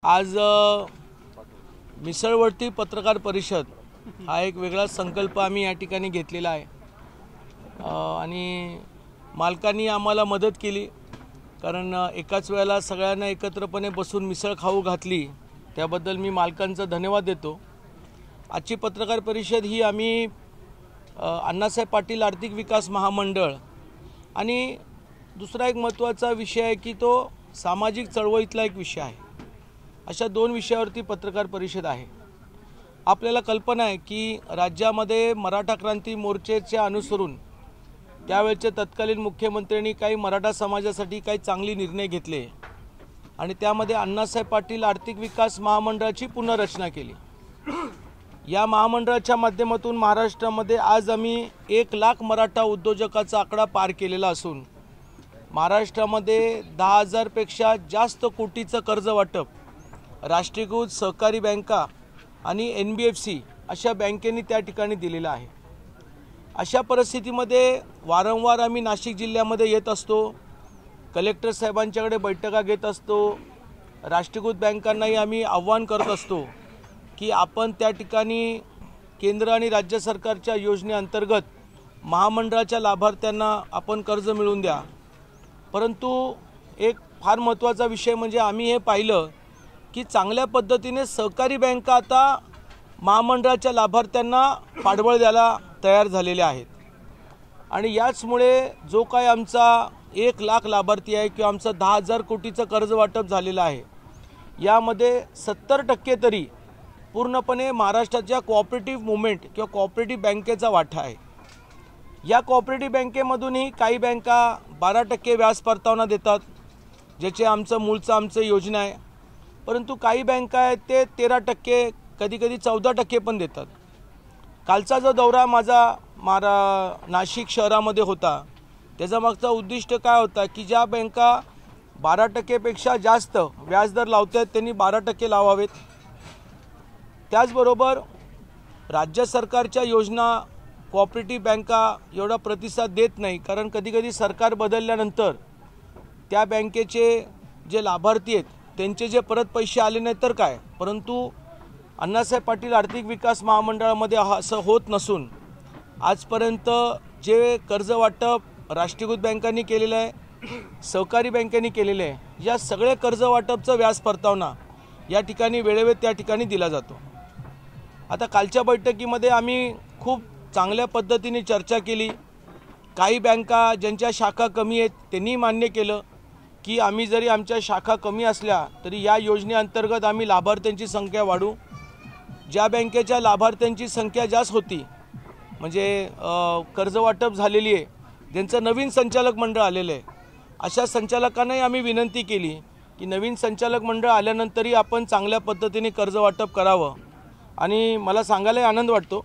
आज मिसळवरती पत्रकार परिषद हा एक वेगळा संकल्प आम्ही या ठिकाणी घेतलेला आहे आणि मालकांनी आम्हाला मदत केली कारण एकाच वेळेला सगळ्यांना एकत्रपणे बसून मिसळ खाऊ घातली त्याबद्दल मी मालकांचा धन्यवाद देतो। आजची पत्रकार परिषद ही आम्ही अण्णासाहेब पाटील आर्थिक विकास महामंडळ आणि दुसरा एक महत्त्वाचा विषय आहे की तो सामाजिक चळवळीतला एक विषय आहे। अशा दोन विषयावरती पत्रकार परिषद आहे। आपल्याला कल्पना आहे की राज्यामध्ये मराठा क्रांती मोर्चाचे अनुसरून त्यावेळचे तत्कालीन मुख्यमंत्र्यांनी काही मराठा समाजासाठी काही चांगले निर्णय घेतले आणि त्यामध्ये अण्णासाहेब पाटील आर्थिक विकास महामंडळाची पुनर्रचना केली। या महामंडळाच्या माध्यमातून महाराष्ट्रामध्ये आज आम्ही 1 लाख मराठा उद्योजकाचा आकडा पार केलेला असून महाराष्ट्रामध्ये 10,000 पेक्षा जास्त कोटीचं कर्ज वाटप राष्ट्रीयकृत सहकारी बँका आणि NBFC अशा बँकेंनी त्या ठिकाणी दिलेला आहे। अशा परिस्थितीमध्ये वारंवार आम्ही नाशिक जिल्ह्यामध्ये येत असतो, कलेक्टर साहेबांच्याकडे बैठका घेत असतो, राष्ट्रीयकृत बँकांनाही आम्ही आव्हान करत असतो की आपण त्या ठिकाणी केंद्र आणि राज्य सरकारच्या योजनेअंतर्गत महामंडळाच्या लाभार्थ्यांना आपण कर्ज मिळवून द्या। परंतु एक फार महत्त्वाचा विषय म्हणजे आम्ही हे पाहिलं की चांगल्या पद्धतीने सहकारी बँका आता महामंडळाच्या लाभार्थ्यांना पाठबळ द्यायला तयार झालेले आहेत आणि याचमुळे जो काय आमचा 1 लाख लाभार्थी आहे किंवा आमचं 10,000 कोटीचं कर्ज वाटप झालेलं आहे यामध्ये 70% तरी पूर्णपणे महाराष्ट्राच्या कोऑपरेटिव्ह मुवमेंट किंवा कोऑपरेटिव्ह बँकेचा वाटा आहे। या कोऑपरेटिव्ह बँकेमधूनही काही बँका 12% व्याज परतावा देतात ज्याचे आमचं योजना आहे, परंतु काही बँका आहेत ते 13% कधी-कधी 14% पण देतात। कालचा जो दौरा माझा नाशिक शहरामध्ये होता त्याचा मागचा उद्दिष्ट काय होता की ज्या बँका 12% पेक्षा जास्त व्याजदर लावतात त्यांनी 12% लावावेत। त्याचबरोबर राज्य सरकारच्या योजना कोऑपरेटिव्ह बँका एवढा प्रतिसाद देत नाही कारण कधीकधी सरकार बदलल्यानंतर त्या बँकेचे जे लाभार्थी आहेत त्यांचे जे परत पैसे आले नाही तर काय, परंतु अण्णासाहेब पाटील आर्थिक विकास महामंडळामध्ये असं होत नसून आजपर्यंत जे कर्ज वाटप राष्ट्रीयकृत बँकांनी केलेलं आहे, सहकारी बँकेने केलेलं आहे, या सगळे कर्ज वाटपचं व्याज परतावा या ठिकाणी वेळेवर त्या ठिकाणी दिला जातो। आता कालच्या बैठकीमध्ये आम्ही खूप चांगल्या पद्धतीने चर्चा केली। काही बँका ज्यांच्या शाखा कमी आहेत त्यांनी मान्य केलं की आम्ही जरी आमच्या शाखा कमी असल्या तरी या योजनेअंतर्गत आम्ही लाभार्थ्यांची संख्या वाढवू। ज्या बँकेच्या लाभार्थ्यांची संख्या जास्त होती म्हणजे कर्ज वाटप झालेली आहे ज्यांचं नवीन संचालक मंडळ आलेलं आहे अशा संचालकांनाही आम्ही विनंती केली की नवीन संचालक मंडळ आल्यानंतरही आपण चांगल्या पद्धतीने कर्ज वाटप करावं। आणि मला सांगायला आनंद वाटतो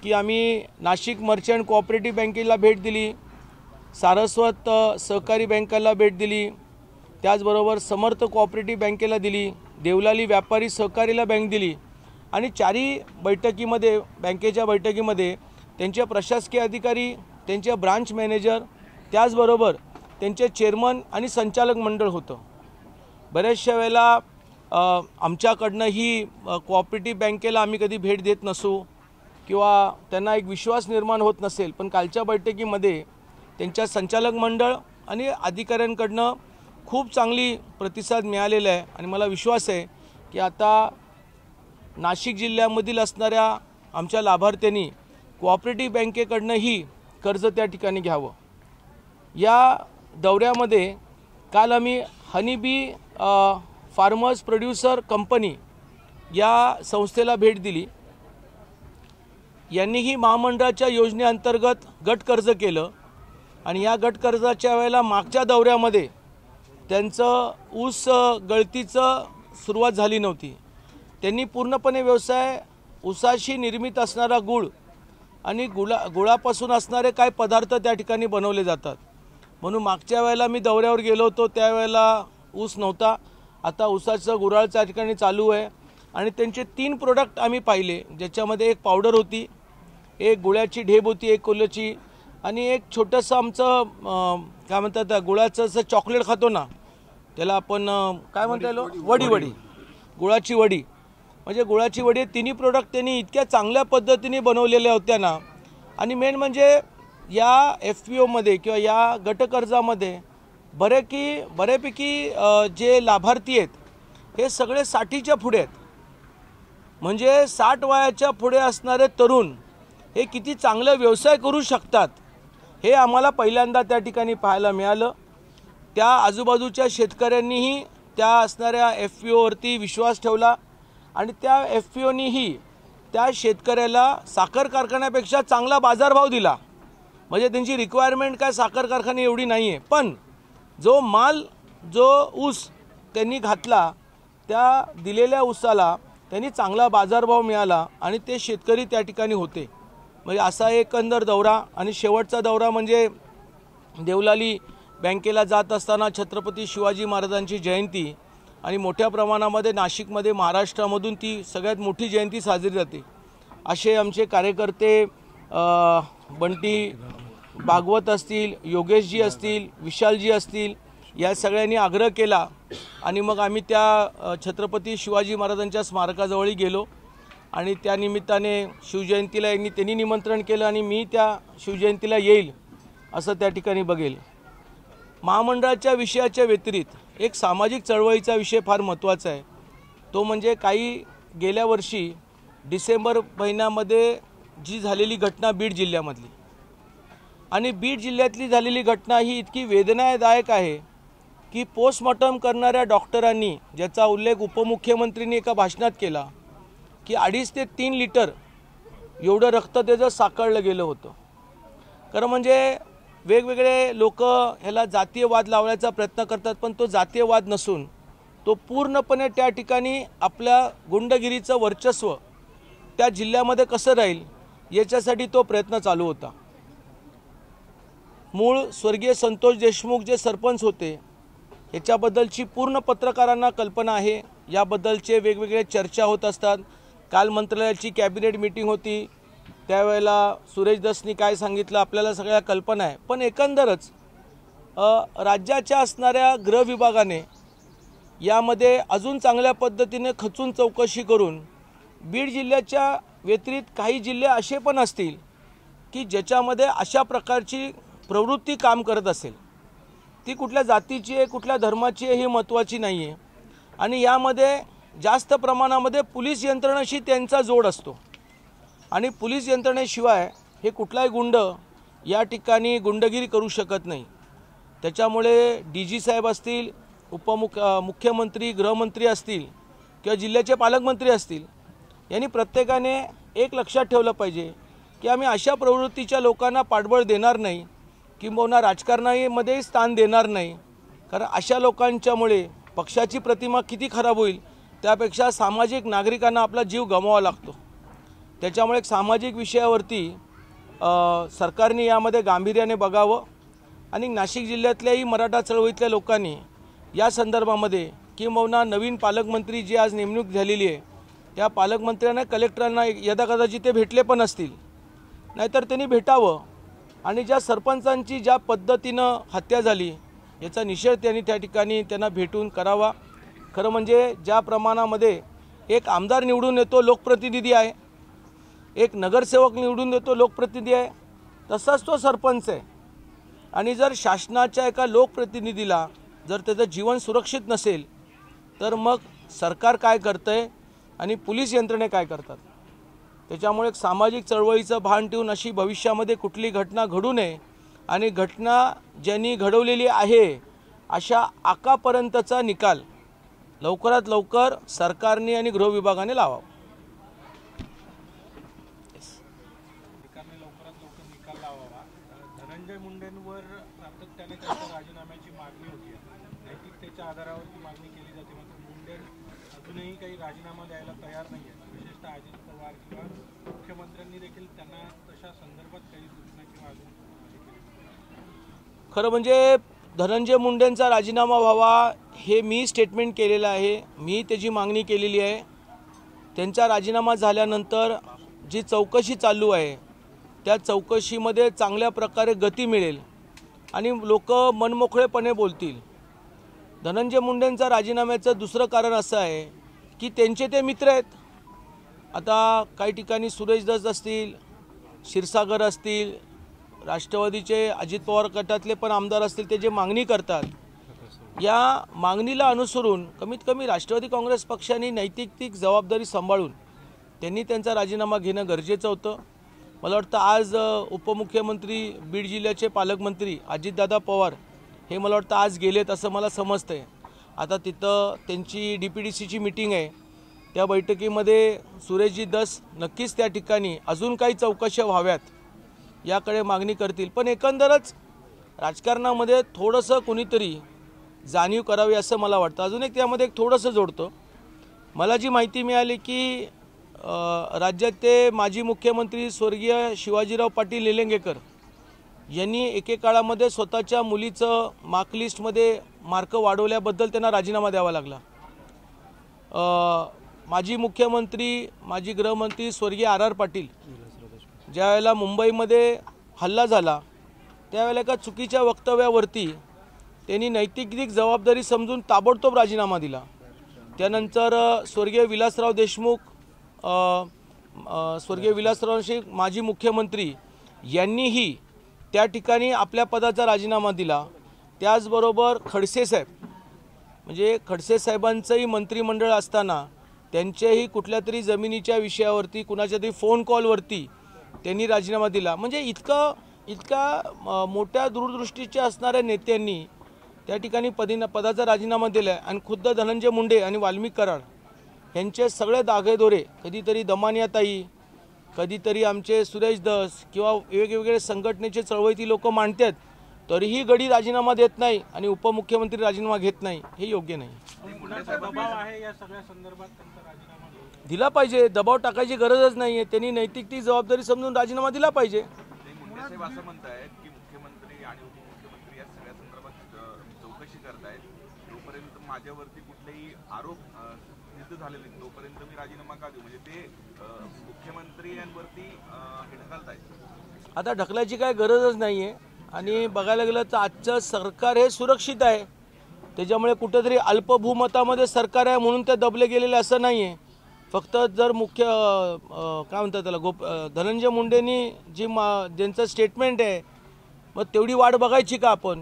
की आम्ही नाशिक मर्चंट कोऑपरेटिव्ह बँकेला भेट दिली, सारस्वत सहकारी बँकेला भेट दिली, त्याचबरोबर समर्थ कोऑपरेटिव्ह बँकेला दिली, देवलाली व्यापारी सहकारीला बँक दिली आणि चारही बैठकीमध्ये बँकेच्या बैठकीमध्ये त्यांचे प्रशासकीय अधिकारी, त्यांचे ब्रांच मॅनेजर, त्याचबरोबर त्यांचे चेअरमन आणि संचालक मंडळ होतं। बऱ्याचशा वेळेला आमच्याकडनं ही कोऑपरेटिव्ह बँकेला आम्ही कधी भेट देत नसू किंवा त्यांना एक विश्वास निर्माण होत नसेल, पण कालच्या बैठकीमध्ये त्यांच्या संचालक मंडळ आणि अधिकाऱ्यांकडनं खूप चांगली प्रतिसाद मिळालेला आहे आणि मला विश्वास आहे की आता नाशिक जिल्ह्यामधील असणाऱ्या आमच्या लाभार्थ्यांनी कोऑपरेटिव्ह बँकेकडनंही कर्ज त्या ठिकाणी घ्यावं। या दौऱ्यामध्ये काल आम्ही हनीबी फार्मर्स प्रोड्युसर कंपनी या संस्थेला भेट दिली। यांनीही महामंडळाच्या योजनेअंतर्गत गट कर्ज केलं आणि या गट कर्जाच्या वेळेला मागच्या दौऱ्यामध्ये त्यांचं ऊस गळतीचं सुरुवात झाली नव्हती। त्यांनी पूर्णपणे व्यवसाय ऊसाशी निर्मित असणारा गूळ आणि गुळापासून असणारे काय पदार्थ त्या ठिकाणी बनवले जातात, म्हणून मागच्या वेळेला मी दौऱ्यावर गेलो होतो त्यावेळेला ऊस नव्हता, आता ऊसाचं गुऱ्हाळ त्या ठिकाणी चालू आहे आणि त्यांचे 3 प्रोडक्ट आम्ही पाहिले ज्याच्यामध्ये एक पावडर होती, एक गुळाची ढेब होती, एक कोल्याची आणि एक छोटंसं आमचं काय म्हणतात गुळाचं असं चॉकलेट खातो ना त्याला आपण काय म्हणता येईल वडी गुळाची वडी, म्हणजे गुळाची वडी तिन्ही प्रोडक्ट त्यांनी इतक्या चांगल्या पद्धतीने बनवलेल्या होत्या ना. आणि मेन म्हणजे या FPOमध्ये किंवा या गटकर्जामध्ये बऱ्यापैकी जे लाभार्थी आहेत हे सगळे 60च्या पुढे आहेत. म्हणजे 60 वयाच्या पुढे असणारे तरुण हे किती चांगले व्यवसाय करू शकतात हे आम्हाला पहिल्यांदा त्या ठिकाणी पाहायला मिळालं. त्या आजूबाजूच्या शेतकऱ्यांनीही त्या असणाऱ्या FPOवरती विश्वास ठेवला आणि त्या FPOनीही त्या शेतकऱ्याला साखर कारखान्यापेक्षा चांगला बाजारभाव दिला. म्हणजे त्यांची रिक्वायरमेंट काय साखर कारखाने एवढी नाही आहे, पण जो ऊस त्यांनी घातला त्या दिलेल्या ऊसाला त्यांनी चांगला बाजारभाव मिळाला आणि ते शेतकरी त्या ठिकाणी होते. म्हणजे असा एकंदर दौरा. आणि शेवटचा दौरा म्हणजे देवलाली बँकेला जात असताना छत्रपती शिवाजी महाराजांची जयंती आणि मोठ्या प्रमाणामध्ये नाशिकमध्ये महाराष्ट्रामधून ती सगळ्यात मोठी जयंती साजरी जाते. असे आमचे कार्यकर्ते बंटी भागवत असतील, योगेशजी असतील, विशालजी असतील, या सगळ्यांनी आग्रह केला आणि मग आम्ही त्या छत्रपती शिवाजी महाराजांच्या स्मारकाजवळ गेलो आणि त्या निमित्ताने शिवजयंतीला त्यांनी निमंत्रण केलं आणि मी त्या शिवजयंतीला येईल असं त्या ठिकाणी बघेल. महामंडळाच्या विषयाच्या व्यतिरिक्त एक सामाजिक चळवळीचा विषय फार महत्त्वाचा आहे. तो म्हणजे गेल्या वर्षी डिसेंबर महिन्यामध्ये जी झालेली घटना बीड जिल्ह्यामधली, आणि बीड जिल्ह्यातली झालेली घटना ही इतकी वेदनादायक आहे की पोस्टमॉर्टम करणाऱ्या डॉक्टरांनी, ज्याचा उल्लेख उपमुख्यमंत्र्यांनी एका भाषणात केला, की 2.5 ते 3 लिटर एवढं रक्त त्याचं साकळलं गेलं होतं. खरं म्हणजे वेगवेगळे लोक ह्याला जातीयवाद लावण्याचा प्रयत्न करतात, पण तो जातीयवाद नसून तो पूर्णपणे त्या ठिकाणी आपल्या गुंडगिरीचं वर्चस्व त्या जिल्ह्यामध्ये कसं राहील याच्यासाठी तो प्रयत्न चालू होता. मूळ स्वर्गीय संतोष देशमुख जे सरपंच होते ह्याच्याबद्दलची पूर्ण पत्रकारांना कल्पना आहे. याबद्दलचे वेगवेगळे चर्चा होत असतात. काल मंत्रालयाची कॅबिनेट मीटिंग होती, त्यावेळेला सुरेश दसनी काय सांगितलं आपल्याला सगळ्या कल्पना आहे. पण एकंदरच राज्याच्या असणाऱ्या गृह विभागाने यामध्ये अजून चांगल्या पद्धतीने खचून चौकशी करून बीड जिल्ह्याच्या व्यतिरिक्त काही जिल्हे असे पण असतील की ज्याच्यामध्ये अशा प्रकारची प्रवृत्ती काम करत असेल. ती कुठल्या जातीची आहे कुठल्या धर्माची आहे ही महत्त्वाची नाही आहे. आणि यामध्ये जास्त प्रमाणामध्ये पोलीस यंत्रणेशी त्यांचा जोड असतो आणि पोलीस यंत्रणेशिवाय हे कुठलाही गुंड या ठिकाणी गुंडगिरी करू शकत नाही. त्याच्यामुळे DG साहेब असतील, मुख्यमंत्री गृहमंत्री असतील किंवा जिल्ह्याचे पालकमंत्री असतील, यांनी प्रत्येकाने एक लक्षात ठेवलं पाहिजे की आम्ही अशा प्रवृत्तीच्या लोकांना पाठबळ देणार नाही किंबहुना राजकारणामध्ये स्थान देणार नाही. कारण अशा लोकांच्यामुळे पक्षाची प्रतिमा किती खराब होईल त्यापेक्षा सामाजिक नागरिकांना आपला जीव गमवावा लागतो. त्याच्यामुळे सामाजिक विषयावरती सरकारने यामध्ये गांभीर्याने बघावं आणि नाशिक जिल्ह्यातल्याही मराठा चळवळीतल्या लोकांनी या संदर्भामध्ये किंबहुना नवीन पालकमंत्री जी आज नेमणूक झालेली आहे त्या पालकमंत्र्यांना कलेक्टरांना यदाकदाचित ते भेटले पण असतील, नाहीतर त्यांनी भेटावं आणि ज्या सरपंचांची ज्या पद्धतीनं हत्या झाली याचा निषेध त्यांनी त्या ठिकाणी त्यांना भेटून करावा. खरं म्हणजे ज्या प्रमाणामध्ये एक आमदार निवडून येतो लोकप्रतिनिधी आहे, एक नगरसेवक निवडून येतो लोकप्रतिनिधी आहे, तसाच तो सरपंच आहे. आणि जर शासनाच्या एका लोकप्रतिनिधीला जर त्याचं जीवन सुरक्षित नसेल तर मग सरकार काय करतंय आणि पोलीस यंत्रणे काय करतात. त्याच्यामुळे सामाजिक चळवळीचं भान ठेवून अशी भविष्यामध्ये कुठली घटना घडू नये आणि घटना ज्यांनी घडवलेली आहे अशा आकापर्यंतचा निकाल लवकरात लवकर सरकारने आणि गृह विभागाने लावावा. धनंजय मुंडेंवर सातत्याने त्यांच्या राजीनाम्याची मागणी होती, नैतिकतेच्या आधारावर ती मागणी केली जाते, मात्र मुंडे अजूनही काही राजीनामा द्यायला तयार नाही आहे. विशेषतः अजित पवार किंवा मुख्यमंत्र्यांनी देखील त्यांना तशा संदर्भात काही सूचना किंवा अजून खरं म्हणजे धनंजय मुंडेंचा राजीनामा व्हावा हे मी स्टेटमेंट केलेलं आहे, मी त्याची मागणी केलेली आहे. त्यांचा राजीनामा झाल्यानंतर जी चौकशी चालू आहे त्या चौकशीमध्ये चांगल्या प्रकारे गती मिळेल आणि लोक मनमोकळेपणे बोलतील. धनंजय मुंडेंचा राजीनाम्याचं दुसरं कारण असं आहे की त्यांचे ते मित्र आहेत. आता काही ठिकाणी सुरेश दस असतील, क्षीरसागर असतील, राष्ट्रवादीचे अजित पवार गटातले पण आमदार असतील, ते जे मागणी करतात, या मागणीला अनुसरून कमीत कमी राष्ट्रवादी काँग्रेस पक्षाने नैतिक जबाबदारी सांभाळून त्यांनी त्यांचा राजीनामा घेणं गरजेचं होतं. मला वाटतं आज उपमुख्यमंत्री, बीड जिल्ह्याचे पालकमंत्री अजितदादा पवार हे मला वाटतं आज गेलेत असं मला समजतं आहे. आता तिथं त्यांची DPDCची मीटिंग आहे. त्या बैठकीमध्ये सुरेशजी दस नक्कीच त्या ठिकाणी अजून काही चौकशा व्हाव्यात याकडे मागणी करतील. पण एकंदरच राजकारणामध्ये थोडंसं कुणीतरी जाणीव करावी असं मला वाटतं. अजून एक त्यामध्ये एक थोडंसं जोडतो. मला जी माहिती मिळाली की राज्याचे माजी मुख्यमंत्री स्वर्गीय शिवाजीराव पाटील निलंगेकर यांनी एकेकाळामध्ये स्वतःच्या मुलीचं मार्कलिस्टमध्ये मार्क वाढवल्याबद्दल त्यांना राजीनामा द्यावा लागला. माजी मुख्यमंत्री, माजी गृहमंत्री स्वर्गीय RR पाटील ज्यावेळेला मुंबईमध्ये हल्ला झाला त्यावेळेला एका चुकीच्या वक्तव्यावरती त्यांनी नैतिक जबाबदारी समजून ताबडतोब राजीनामा दिला. त्यानंतर स्वर्गीय विलासराव देशमुख, माजी मुख्यमंत्री यांनीही त्या ठिकाणी आपल्या पदाचा राजीनामा दिला. त्याचबरोबर खडसे साहेब, म्हणजे खडसे साहेबांचंही मंत्रिमंडळ असताना त्यांच्याही कुठल्या तरी जमिनीच्या विषयावरती कुणाच्या तरी फोन कॉलवरती त्यांनी राजीनामा दिला. म्हणजे इतका मोठ्या दूरदृष्टीच्या असणाऱ्या नेत्यांनी त्या ठिकाणी पदाचा राजीनामा दिला आहे. आणि खुद्द धनंजय मुंडे आणि वाल्मिक कराड यांचे सगळे दागेदोरे कधीतरी दमानियाताई, कधीतरी आमचे सुरेश दस किंवा वेगवेगळे संघटनेचे चळवळीतील लोक मांडतात, तरीही गडी राजीनामा देत नाही आणि उपमुख्यमंत्री राजीनामा घेत नाही, हे योग्य नाही. दिला पाहिजे. दबाव टाकायची गरजच नाही आहे. त्यांनी नैतिक जबाबदारी समजून राजीनामा दिला पाहिजे. असं म्हणतायत की मुख्यमंत्री आणि उपमुख्यमंत्री या सगळ्या संदर्भात चौकशी करतायत. जोपर्यंत माझ्यावरती कुठलेही आरोप सिद्ध झालेले नाही तोपर्यंत मी राजीनामा का देऊ, म्हणजे ते मुख्यमंत्री यांवरती हे ढकलतायत. आता ढकलायची काय गरजच नाही आहे. आणि बघायला गेलं तर आजचं सरकार हे सुरक्षित आहे. त्याच्यामुळे कुठेतरी अल्पभूमतामध्ये सरकार आहे म्हणून ते दबले गेलेले असं नाही आहे. फक्त जर काय म्हणतात त्याला धनंजय मुंडेंनी ज्यांचं स्टेटमेंट आहे मग तेवढी वाट बघायची का आपण.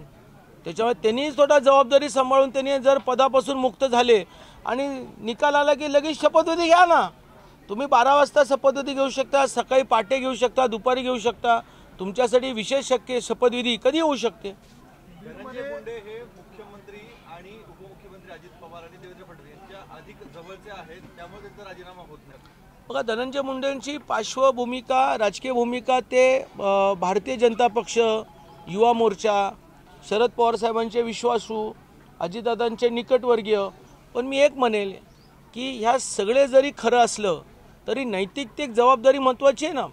त्याच्यामुळे त्यांनी थोडा जबाबदारी सांभाळून त्यांनी जर पदापासून मुक्त झाले आणि निकाल आला की लगेच शपथविधी घ्या ना. तुम्ही 12 वाजता शपथविधी घेऊ शकता, सकाळी पहाटे घेऊ शकता, दुपारी घेऊ शकता. तुमच्यासाठी विशेष शपथविधी कधी होऊ शकते. धनंजय मुंडे हे मुख्यमंत्री आणि उपमुख्यमंत्री अजित पवार आणि देवेंद्र फडणवीस यांच्या अधिक जवळचे आहेत, त्यामुळे त्यांचा राजीनामा होत नाही. बघा, धनंजय मुंडेंची पार्श्वभूमिका, राजकीय भूमिका ते भारतीय जनता पक्ष, युवा मोर्चा, शरद पवार साहेबांचे विश्वासू, अजितदादांचे निकटवर्गीय. पण मी एक म्हणेल की ह्या सगळे जरी खरं असलं तरी नैतिक जबाबदारी महत्त्वाची आहे ना.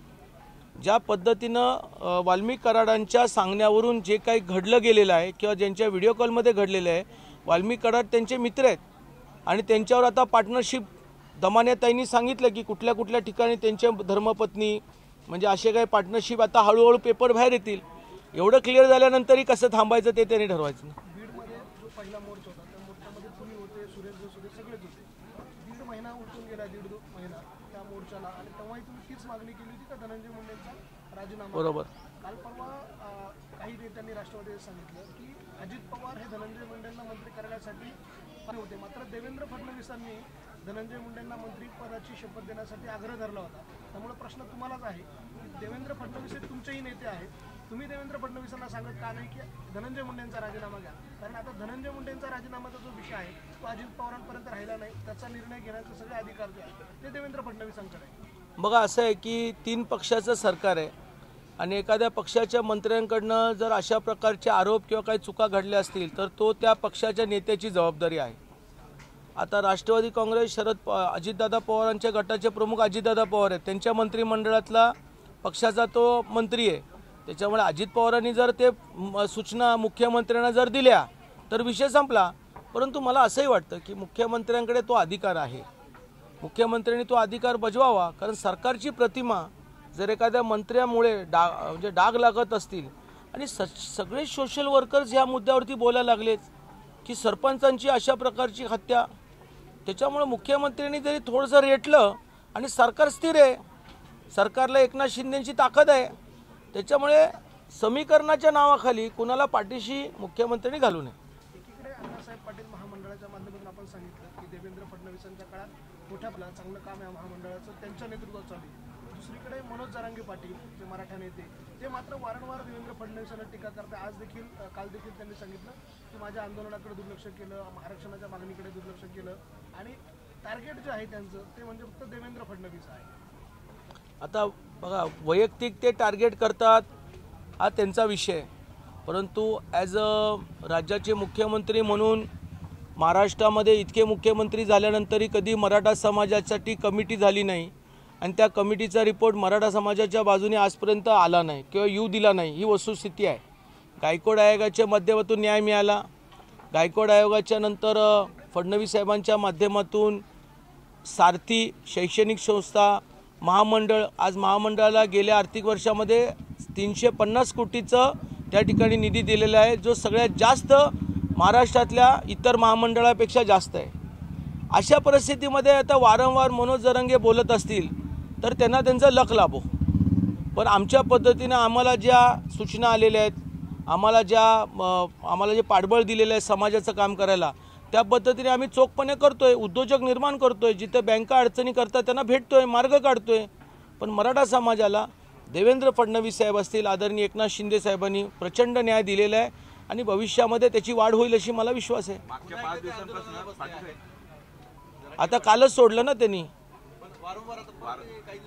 ज्या पद्धतीनं वाल्मिक कराडांच्या सांगण्यावरून जे काही घडलं गेलेलं आहे किंवा ज्यांच्या व्हिडिओ कॉलमध्ये घडलेलं आहे, वाल्मिक कराड त्यांचे मित्र आहेत आणि त्यांच्यावर आता पार्टनरशिप दमानियाताईंनी सांगितलं की कुठल्या कुठल्या ठिकाणी त्यांच्या धर्मपत्नी, म्हणजे असे काही पार्टनरशिप आता हळूहळू पेपर बाहेर येतील. एवढं क्लिअर झाल्यानंतरही कसं थांबायचं ते त्यांनी ठरवायचं. बीडमध्ये जो पहिला मोर्चा होता त्या मोर्चामध्ये तुम्ही होते, सुरेश होते, सगळेच होते. 1.5 महिना उलटून गेला, 1.5 महिना त्या मोर्चाला, आणि तेव्हाही तुम्ही तीच मागणी केली होती का धनंजय मुंडेंचा राजीनामा. बरोबर. काल परवा काही नेत्यांनी राष्ट्रवादीने सांगितलं की अजित पवार हे धनंजय मुंडेंना मंत्री करण्यासाठी होते, मात्र देवेंद्र फडणवीसांनी धनंजय मुंडेंना मंत्रीपदाची शपथ देण्यासाठी आग्रह धरला होता. त्यामुळे प्रश्न तुम्हालाच आहे की देवेंद्र फडणवीस हे तुमचेही नेते आहेत, तुम्ही देवेंद्र फडणवीसांना सांगत का नाही की धनंजय मुंडेंचा राजीनामा घ्या. कारण आता धनंजय मुंडेंचा राजीनामाचा जो विषय आहे तो अजित पवारांपर्यंत राहिला नाही, त्याचा निर्णय घेण्याचे सगळे अधिकार जे आहेत ते देवेंद्र फडणवीसांकडे आहे. बघा, असं आहे की 3 पक्षाचं सरकार आहे आणि एखाद्या पक्षाच्या मंत्र्यांकडनं जर अशा प्रकारचे आरोप किंवा काही चुका घडल्या असतील तर तो त्या पक्षाच्या नेत्याची जबाबदारी आहे. आता राष्ट्रवादी काँग्रेस अजितदादा पवारांच्या गटाचे प्रमुख अजितदादा पवार आहेत, त्यांच्या मंत्रिमंडळातला पक्षाचा तो मंत्री आहे. त्याच्यामुळे अजित पवारांनी जर ते सूचना मुख्यमंत्र्यांना जर दिल्या तर विषय संपला. परंतु मला असंही वाटतं की मुख्यमंत्र्यांकडे तो अधिकार आहे, मुख्यमंत्र्यांनी तो अधिकार बजवावा. कारण सरकारची प्रतिमा जर एखाद्या मंत्र्यामुळे डाग लागत असतील आणि सगळे सोशल वर्कर्स ह्या मुद्द्यावरती बोलायला लागलेत की सरपंचांची अशा प्रकारची हत्या, त्याच्यामुळे मुख्यमंत्र्यांनी जरी थोडंसं रेटलं आणि सरकार स्थिर आहे, सरकारला एकनाथ शिंदेची ताकद आहे, त्याच्यामुळे समीकरणाच्या नावाखाली कुणाला पाठीशी मुख्यमंत्र्यांनी घालू नये. एकीकडे अण्णासाहेब पाटील महामंडळाच्या माध्यमातून आपण सांगितलं की देवेंद्र फडणवीसांच्या काळात मोठ्या चांगलं काम आहे महामंडळाचं, त्यांच्या नेतृत्वात चालू आहे. दुसरीकडे मनोज जरांगे पाटील जे मराठा नेते, ते मात्र वारंवार देवेंद्र फडणवीसांना टीका करतात. आज देखील काल देखील त्यांनी सांगितलं की माझ्या आंदोलनाकडे दुर्लक्ष केलं, आरक्षणाच्या मागणीकडे दुर्लक्ष केलं आणि टार्गेट जे आहे त्यांचं ते म्हणजे फक्त देवेंद्र फडणवीस आहे. आता बघा, वैयक्तिक ते टार्गेट करतात हा त्यांचा विषय, परंतु ॲज अ राज्याचे मुख्यमंत्री म्हणून महाराष्ट्रामध्ये इतके मुख्यमंत्री झाल्यानंतरही कधी मराठा समाजासाठी कमिटी झाली नाही आणि त्या कमिटीचा रिपोर्ट मराठा समाजाच्या बाजूने आजपर्यंत आला नाही किंवा येऊ दिला नाही, ही वस्तुस्थिती आहे. गायकवाड आयोगाच्या माध्यमातून न्याय मिळाला. गायकवाड आयोगाच्या नंतर फडणवीस साहेबांच्या माध्यमातून सारथी शैक्षणिक संस्था, महामंडळ, आज महामंडळाला गेल्या आर्थिक वर्षामध्ये 350 कोटीचं त्या ठिकाणी निधी दिलेला आहे, जो सगळ्यात जास्त महाराष्ट्रातल्या इतर महामंडळापेक्षा जास्त आहे. अशा परिस्थितीमध्ये आता वारंवार मनोज जरांगे बोलत असतील तर त्यांना त्यांचा लक लाभो. पण आमच्या पद्धतीनं आम्हाला ज्या सूचना आलेल्या आहेत, आम्हाला जे पाठबळ दिलेलं आहे समाजाचं काम करायला, त्या पद्धतीने आम्ही चोखपणे करतोय. उद्योजक निर्माण करतोय, जिथे बँका अडचणी करतात त्यांना भेटतोय, मार्ग काढतोय. पण मराठा समाजाला देवेंद्र फडणवीस साहेब असतील, आदरणीय एकनाथ शिंदे साहेबांनी प्रचंड न्याय दिलेला आहे आणि भविष्यामध्ये त्याची वाढ होईल अशी मला विश्वास आहे. आता कालच सोडलं ना त्यांनी,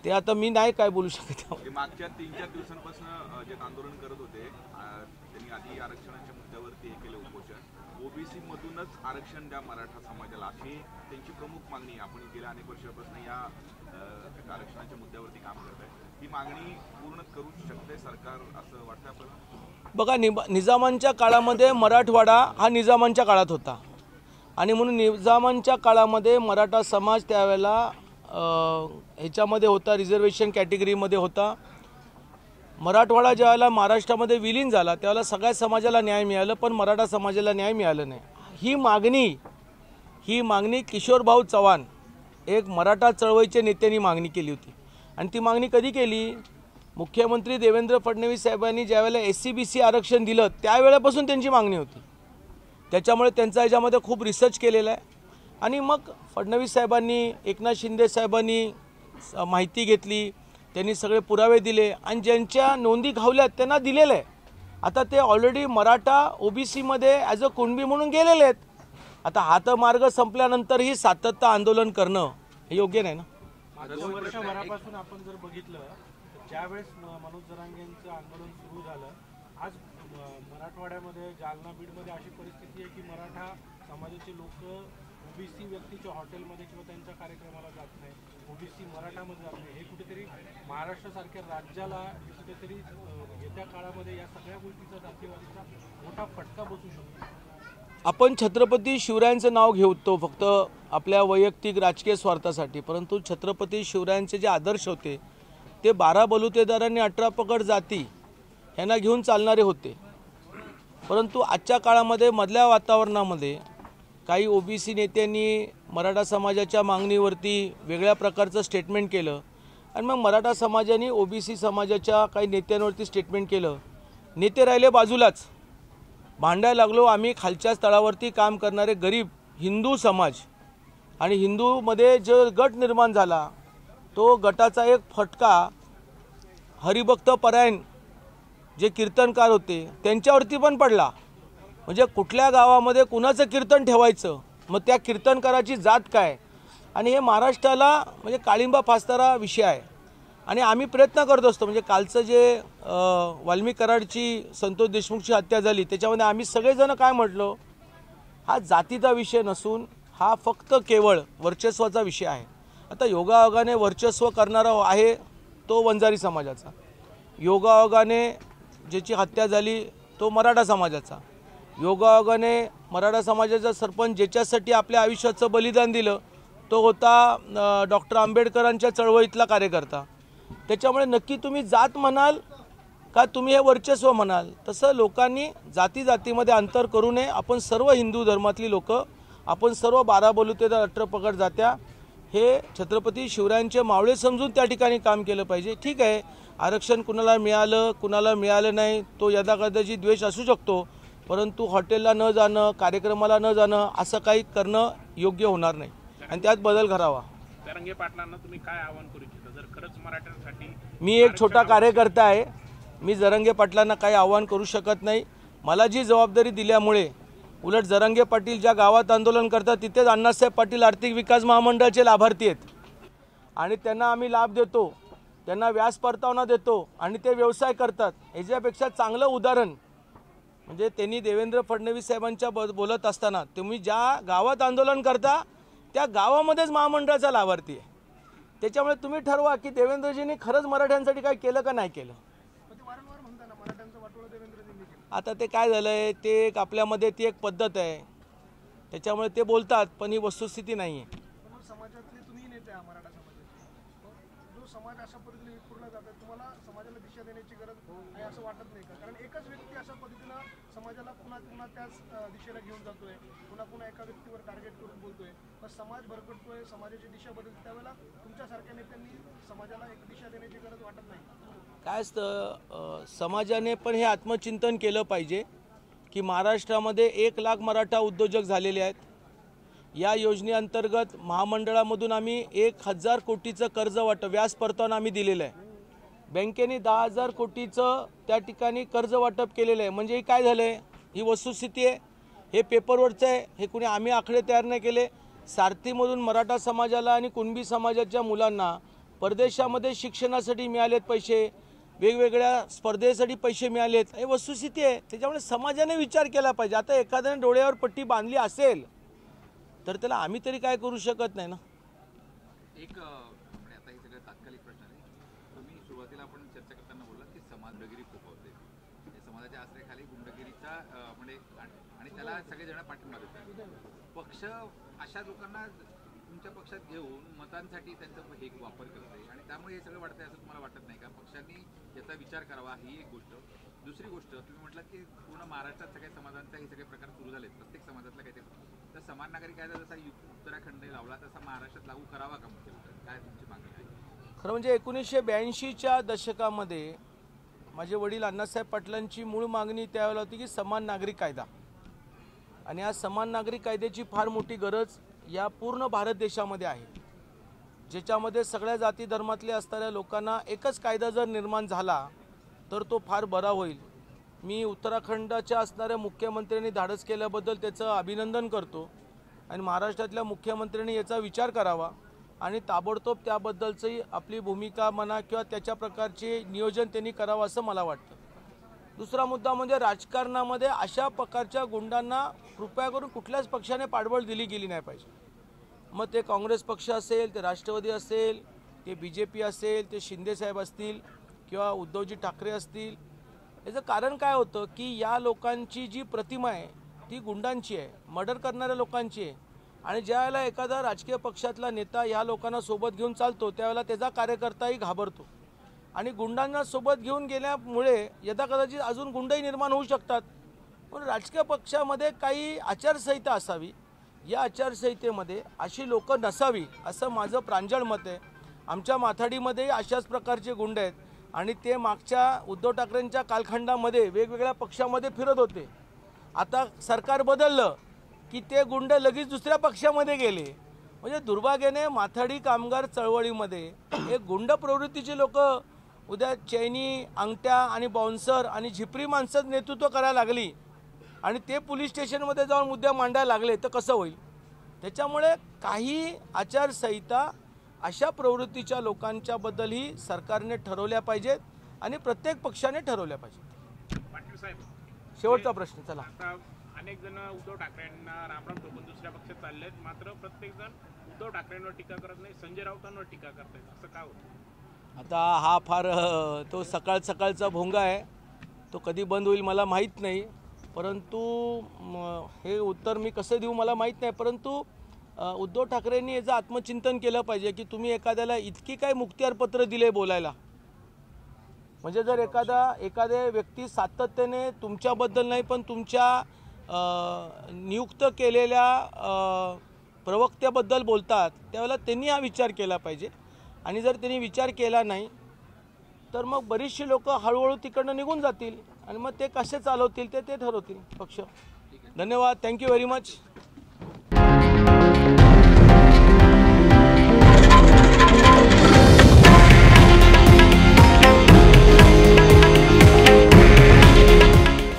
ते आता मी नाही काय बोलू शकत. मागच्या 3-4 दिवसांपासून जे आंदोलन करत होते, त्यांनी आधी आरक्षणाच्या मुद्द्यावरती हे केलं उपोषण, ओबीसी मधूनच आरक्षण द्या मराठा समाजाला, अशी त्यांची प्रमुख मागणी. आपण गेल्या अनेक वर्षापासून या आरक्षणाच्या मुद्द्यावरती काम करत आहे. ही मागणी पूर्ण करू शकते सरकार असं वाटतं आपल्याला? बघा, निजामांच्या काळामध्ये मराठवाडा हा निजामांच्या काळात होता आणि म्हणून निजामांच्या काळामध्ये मराठा समाज त्यावेळेला ह्याच्यामध्ये होता, रिझर्वेशन कॅटेगरीमध्ये होता. मराठवाडा ज्यावेळेला महाराष्ट्रामध्ये विलीन झाला त्यावेळेला सगळ्या समाजाला न्याय मिळालं, पण मराठा समाजाला न्याय मिळालं नाही. ही मागणी किशोरभाऊ चव्हाण, एक मराठा चळवळीच्या नेत्यांनी मागणी केली होती. आणि ती मागणी कधी केली? मुख्यमंत्री देवेंद्र फडणवीस साहेबांनी ज्यावेळेला SC-BC आरक्षण दिलं त्यावेळेपासून त्यांची मागणी होती. त्याच्यामुळे त्यांचा याच्यामध्ये खूप रिसर्च केलेला आहे आणि मग फडणवीस साहेबांनी, एकनाथ शिंदे साहेबांनी माहिती घेतली, त्यांनी सगळे पुरावे दिले आणि ज्यांच्या नोंदी घावल्यात त्यांना दिलेलं आहे. आता ते ऑलरेडी मराठा OBC-मध्ये ॲज अ कुणबी म्हणून गेलेले आहेत. आता हा तर मार्ग संपल्यानंतरही सातत्य आंदोलन करणं हे योग्य नाही ना. वर्षभरापासून आपण जर बघितलं तर ज्यावेळेस मनोज जरांगेंचं आंदोलन सुरू झालं, आज मराठवाड्यामध्ये जालना बीडमध्ये अशी परिस्थिती आहे की मराठा समाजाचे लोक OBC व्यक्तीच्या हॉटेलमध्ये किंवा त्यांच्या कार्यक्रमाला जात नाही, OBC मराठामध्ये जात नाही. हे कुठेतरी महाराष्ट्रासारख्या राज्याला कुठेतरी येत्या काळामध्ये या सगळ्या गोष्टीचा जातीवादीचा मोठा फटका बसू शकतो. आपण छत्रपती शिवरायांचं नाव घेतो फक्त आपल्या वैयक्तिक राजकीय स्वार्थासाठी, परंतु छत्रपती शिवरायांचे जे आदर्श होते ते 12 बलुतेदार आणि 18 पगड जाती यांना घेऊन चालणारे होते. परंतु आजच्या काळामध्ये मधल्या वातावरणामध्ये काही OBC नेत्यांनी मराठा समाजाच्या मागणीवरती वेगळ्या प्रकारचं स्टेटमेंट केलं आणि मग मराठा समाजाने OBC समाजाच्या काही नेत्यांवरती स्टेटमेंट केलं. नेते राहिले बाजूलाच, भांडायला लागलो आम्ही खालच्या स्तरावरती काम करणारे गरीब हिंदू समाज. आणि हिंदूमध्ये जो गट निर्माण झाला तो गटाचा एक फटका हरिभक्त परायण जे कीर्तनकार होते त्यांच्यावरती पण पडला. म्हणजे कुठल्या गावामध्ये कुणाचं कीर्तन ठेवायचं, मग त्या कीर्तनकाराची जात काय, आणि हे महाराष्ट्राला म्हणजे काळिंबा फासणारा विषय आहे. आणि आम्ही प्रयत्न करत असतो. म्हणजे कालचं जे वाल्मिक कराडची संतोष देशमुखची हत्या झाली त्याच्यामध्ये आम्ही सगळेजण काय म्हटलो, हा जातीचा विषय नसून हा फक्त केवळ वर्चस्वाचा विषय आहे. आता योगायोगाने वर्चस्व करणारा आहे तो वंजारी समाजाचा, योगायोगाने ज्याची हत्या झाली तो मराठा समाजाचा, योगायोगाने मराठा समाजाचा सरपंच ज्याच्यासाठी आपल्या आयुष्याचं बलिदान दिलं तो होता डॉक्टर आंबेडकरांच्या चळवळीतला कार्यकर्ता. त्याच्यामुळे नक्की तुम्ही जात म्हणाल का तुम्ही हे वर्चस्व म्हणाल, तसं लोकांनी जाती जातीमध्ये अंतर करू नये. आपण सर्व हिंदू धर्मातली लोक आपण सर्व 12 बलुतेदार अट्टपकड जात्या हे छत्रपती शिवरायांचे मावळे समजून त्या ठिकाणी काम केलं पाहिजे। ठीक आहे, आरक्षण कुणाला मिळालं नाही तो यदाकदाची द्वेष असू शकतो, परंतु हॉटेलला न जाणं, कार्यक्रमाला न जाणं असं काही करणं योग्य होणार नाही आणि त्यात बदल करावा। जरांगे पाटलांना तुम्ही काय आवाहन करू इच्छिता जर खरंच मराठ्यांसाठी? मी एक छोटा कार्यकर्ता आहे, मी जरांगे पाटलांना काही आवाहन करू शकत नाही। मला जी जबाबदारी दिल्यामुळे उलट जरांगे पाटील ज्या गावात आंदोलन करतात तिथेच अण्णासाहेब पाटील आर्थिक विकास महामंडळाचे लाभार्थी आहेत आणि त्यांना आम्ही लाभ देतो, त्यांना व्याज परतावा देतो आणि ते व्यवसाय करतात। याच्यापेक्षा चांगलं उदाहरण म्हणजे त्यांनी देवेंद्र फडणवीस साहेबांच्या बोलत असताना तुम्ही ज्या गावात आंदोलन करता त्या गावामध्येच महामंडळाचा लाभार्थी आहे। त्याच्यामुळे तुम्ही ठरवा की देवेंद्रजींनी खरंच मराठ्यांसाठी काय केलं का नाही केलं। आता ते काय झालंय ते एक आपल्यामध्ये ती एक पद्धत आहे, त्याच्यामुळे ते बोलतात, पण ही वस्तुस्थिती नाही आहे। समाजातले तुम्ही नेते आहात मराठा समाजाचे, जो समाज अशा पद्धतीने विखुरला जातो, तुम्हाला समाजाला दिशा देण्याची गरज आहे असं वाटत नाही का? कारण एकच व्यक्ती अशा पद्धतीनं समाजाला पुन्हा त्याच दिशेला घेऊन जातोय, पुन्हा एका व्यक्तीवर टार्गेट करून बोलतोय, पण समाज भरकटतोय, समाजाची दिशा बदलते, त्यावेळेला तुमच्यासारख्या नेत्यांनी समाजाला एक दिशा देण्याची गरज वाटत नाही? काय असतं, समाजाने पण हे आत्मचिंतन केलं पाहिजे की महाराष्ट्रामध्ये 1 लाख मराठा उद्योजक झालेले आहेत। या योजनेअंतर्गत महामंडळामधून आम्ही 1000 कोटीचं कर्ज वाटप व्याज परतावा आम्ही दिलेलं आहे। बँकेने 10,000 कोटीचं त्या ठिकाणी कर्ज वाटप केलेलं आहे। म्हणजे काय झालं आहे, ही वस्तुस्थिती आहे, हे पेपरवरचं आहे, हे कुणी आम्ही आकडे तयार नाही केले। सारथीमधून मराठा समाजाला आणि कुणबी समाजाच्या मुलांना परदेशामध्ये शिक्षणासाठी मिळालेत पैसे, वेगवेगळ्या स्पर्धेसाठी पैसे मिळालेत, हे वस्तुस्थिती आहे। त्याच्यामुळे समाजाने विचार केला पाहिजे। आता एखाद्याने डोळ्यावर पट्टी बांधली असेल तर त्याला आम्ही तरी काय करू शकत नाही ना। एक म्हणजे आता हे सगळं तात्कालिक प्रश्न आहे। तुम्ही सुरुवातीला आपण चर्चा करताना बोललात की समाजगिरी खूप होते, समाजाच्या आश्रयाखाली गुंडगिरीचा म्हणजे आणि त्याला सगळेजण पाठिंबा देतात। पक्ष अशा लोकांना तुमच्या पक्षात घेऊन मतांसाठी त्यांचा हे वापर करते आणि त्यामुळे हे सगळं वाढतंय असं तुम्हाला वाटत नाही का? पक्षांनी याचा विचार करावा, ही एक गोष्ट। दुसरी गोष्ट, तुम्ही म्हटलात की पूर्ण महाराष्ट्रात सगळ्या समाजांचा हे सगळे प्रकार सुरू झालेत, प्रत्येक समाजातला काहीतरी, तर समान नागरी कायदा जसा उत्तराखंडने लावला तसा महाराष्ट्रात लागू करावा का? मुख्यमंत्री काय तुमची मागणी आहे? खरं म्हणजे 1982च्या दशकामध्ये माझे वडील अण्णासाहेब पाटलांची मूळ मागणी त्यावेळेला होती की समान नागरी कायदा, आणि या समान नागरी कायद्याची फार मोठी गरज या पूर्ण भारत देशामध्ये आहे, ज्याच्यामध्ये सगळ्या जाती धर्मातले असणाऱ्या लोकांना एकच कायदा जर निर्माण झाला तर तो फार बरा होईल। मी उत्तराखंडच्या असणाऱ्या मुख्यमंत्र्यांनी धाडस केल्याबद्दल त्याचं अभिनंदन करतो आणि महाराष्ट्रातल्या मुख्यमंत्र्यांनी याचा विचार करावा आणि ताबडतोब त्याबद्दलची आपली भूमिका म्हणा किंवा त्याच्या प्रकारचे नियोजन त्यांनी करावं असं मला वाटतं। दुसरा मुद्दा म्हणजे राजकारणामध्ये अशा प्रकारच्या गुंडांना कृपया करून कुठल्याच पक्षाने पाठबळ दिली गेली नाही पाहिजे। मग ते काँग्रेस पक्ष असेल, ते राष्ट्रवादी असेल, ते BJP असेल, ते शिंदेसाहेब असतील किंवा उद्धवजी ठाकरे असतील। याचं कारण काय होतं की या लोकांची जी प्रतिमा आहे ती गुंडांची आहे, मर्डर करणाऱ्या लोकांची आहे, आणि ज्यावेळेला एखादा राजकीय पक्षातला नेता या लोकांना सोबत घेऊन चालतो त्यावेळेला त्याचा कार्यकर्ताही घाबरतो आणि गुंडांना सोबत घेऊन गेल्यामुळे यदाकदाचित अजून गुंडही निर्माण होऊ शकतात। पण राजकीय पक्षामध्ये काही आचारसंहिता असावी, या आचारसंहितेमध्ये अशी लोक नसावी असं माझं प्रांजळ मत आहे। आमच्या माथाडीमध्ये अशाच प्रकारचे गुंड आहेत आणि ते मागच्या उद्धव ठाकरेंच्या कालखंडामध्ये वेगवेगळ्या पक्षामध्ये फिरत होते। आता सरकार बदललं की ते गुंड लगेच दुसऱ्या पक्षामध्ये गेले। म्हणजे दुर्भाग्याने माथाडी कामगार चळवळीमध्ये एक गुंड प्रवृत्तीचे लोक उद्या चैनी अंगठ्या आणि बाउन्सर आणि झिपरी माणसं नेतृत्व करायला लागली आणि ते पोलीस स्टेशनमध्ये जाऊन मुद्दा मांडायला लागले तर कसं होईल? त्याच्यामुळे काही आचारसंहिता अशा प्रवृत्तीच्या लोकांच्या बद्दलही सरकारने ठरवल्या पाहिजेत आणि प्रत्येक पक्षाने ठरवल्या पाहिजेत। पाटील साहेब, शेवटचा प्रश्न, चला। आता अनेक जण उद्धव ठाकरेंना रामराम ठोकून दुसऱ्या पक्षात चाललेत, मात्र प्रत्येक जण उद्धव ठाकरेंवर टीका करत नाही, संजय राऊतांवर टीका करतायत, असं का होतं? आता हा फार तो सकाळचा भोंगा आहे, तो कधी बंद होईल मला माहीत नाही, परंतु हे उत्तर मी कसं देऊ मला माहीत नाही। परंतु उद्धव ठाकरेंनी याचं आत्मचिंतन केलं पाहिजे की तुम्ही एखाद्याला इतकी काय मुक्तियार पत्र दिले बोलायला। म्हणजे जर एखाद्या व्यक्ती सातत्याने तुमच्याबद्दल नाही पण तुमच्या नियुक्त केलेल्या प्रवक्त्याबद्दल बोलतात त्यावेळेला त्यांनी हा विचार केला पाहिजे आणि जर त्यांनी विचार केला नाही तर मग बरीचशी लोक हळूहळू तिकडनं निघून जातील आणि मग ते कसे चालवतील ते ठरवतील पक्ष. धन्यवाद. Thank you very much.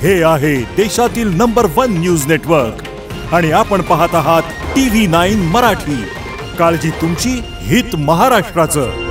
हे आहे देशातील नंबर 1 न्यूज नेटवर्क आणि आपण पाहत आहात TV9 मराठी. काळजी तुमची, हित महाराष्ट्राचं.